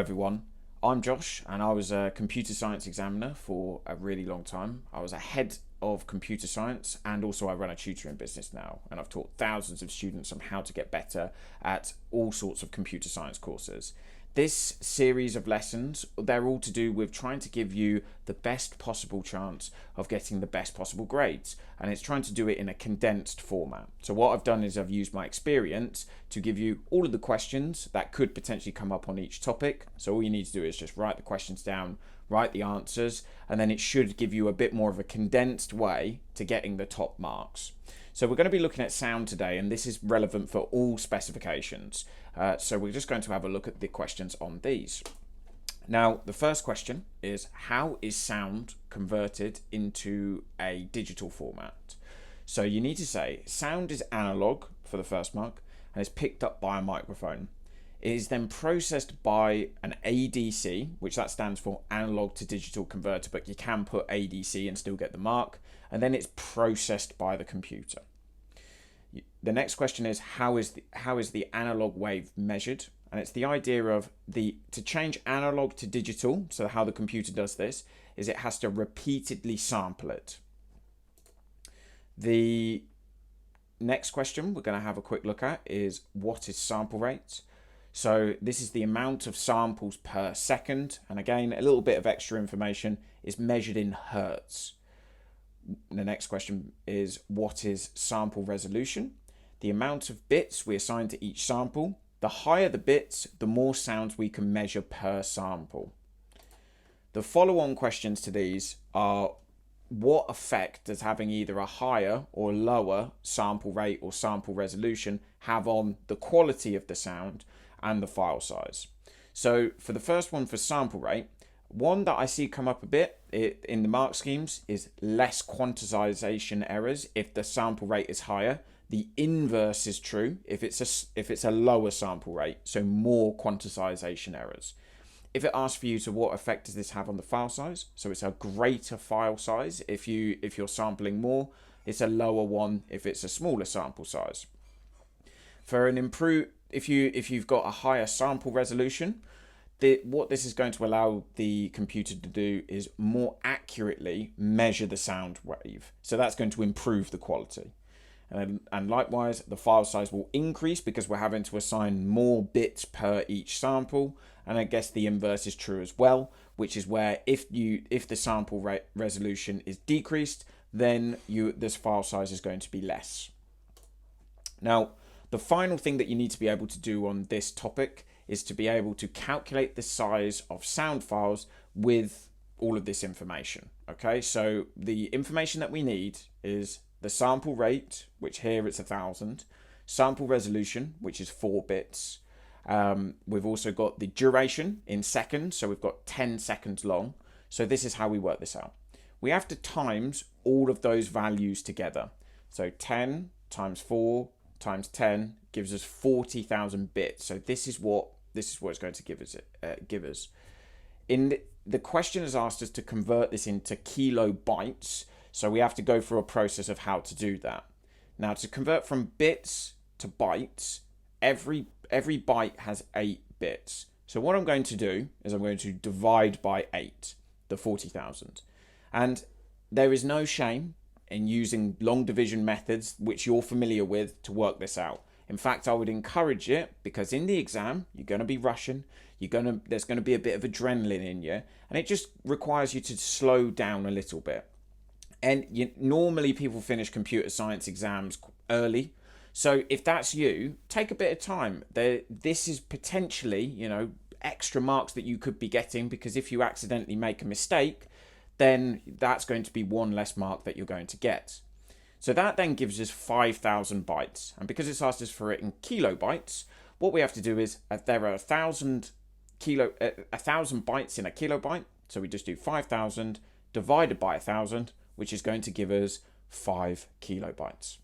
everyone, I'm Josh and I was a computer science examiner for a really long time. I was a head of computer science and also I run a tutoring business now, and I've taught thousands of students on how to get better at all sorts of computer science courses. This series of lessons, they're all to do with trying to give you the best possible chance of getting the best possible grades, and it's trying to do it in a condensed format. So what I've done is I've used my experience to give you all of the questions that could potentially come up on each topic. So all you need to do is just write the questions down, write the answers, and then it should give you a bit more of a condensed way to getting the top marks. So we're going to be looking at sound today, and this is relevant for all specifications. So we're just going to have a look at the questions on these. Now, the first question is, how is sound converted into a digital format? So you need to say sound is analog for the first mark and is picked up by a microphone. It is then processed by an ADC, which that stands for analog to digital converter, but you can put ADC and still get the mark. And then it's processed by the computer. The next question is, how is the analog wave measured? And it's the idea of to change analog to digital. So how the computer does this is it has to repeatedly sample it. The next question we're going to have a quick look at is, what is sample rate? So this is the amount of samples per second. And again, a little bit of extra information, is measured in hertz. The next question is, what is sample resolution? The amount of bits we assign to each sample. The higher the bits, the more sounds we can measure per sample. The follow-on questions to these are, what effect does having either a higher or lower sample rate or sample resolution have on the quality of the sound and the file size? So for the first one, for sample rate, one that I see come up a bit in the mark schemes is less quantization errors if the sample rate is higher. The inverse is true if it's a lower sample rate, so more quantization errors. If it asks for you to what effect does this have on the file size, so it's a greater file size if you're sampling more, it's a lower one if it's a smaller sample size. For an if you've got a higher sample resolution, what this is going to allow the computer to do is more accurately measure the sound wave. So that's going to improve the quality. And likewise, the file size will increase because we're having to assign more bits per each sample. And I guess the inverse is true as well, which is where if the sample resolution is decreased, then this file size is going to be less. Now, the final thing that you need to be able to do on this topic is to be able to calculate the size of sound files with all of this information. Okay, so the information that we need is the sample rate, which here it's 1,000, sample resolution, which is 4 bits. We've also got the duration in seconds, so we've got 10 seconds long. So this is how we work this out. We have to times all of those values together. So 10 times 4 times 10 gives us 40,000 bits. So this is what it's going to give us. The question has asked us to convert this into kilobytes, so we have to go through a process of how to do that. Now, to convert from bits to bytes, every byte has 8 bits. So what I'm going to do is I'm going to divide by 8, the 40,000. And there is no shame in using long division methods, which you're familiar with, to work this out. In fact, I would encourage it, because in the exam, you're going to be rushing, there's going to be a bit of adrenaline in you, and it just requires you to slow down a little bit. And normally people finish computer science exams early. So if that's you, take a bit of time. This is potentially, extra marks that you could be getting, because if you accidentally make a mistake, then that's going to be one less mark that you're going to get. So that then gives us 5,000 bytes. And because it's asked us for it in kilobytes, what we have to do is, there are 1,000 bytes in a kilobyte. So we just do 5,000 divided by 1,000, which is going to give us 5 kilobytes.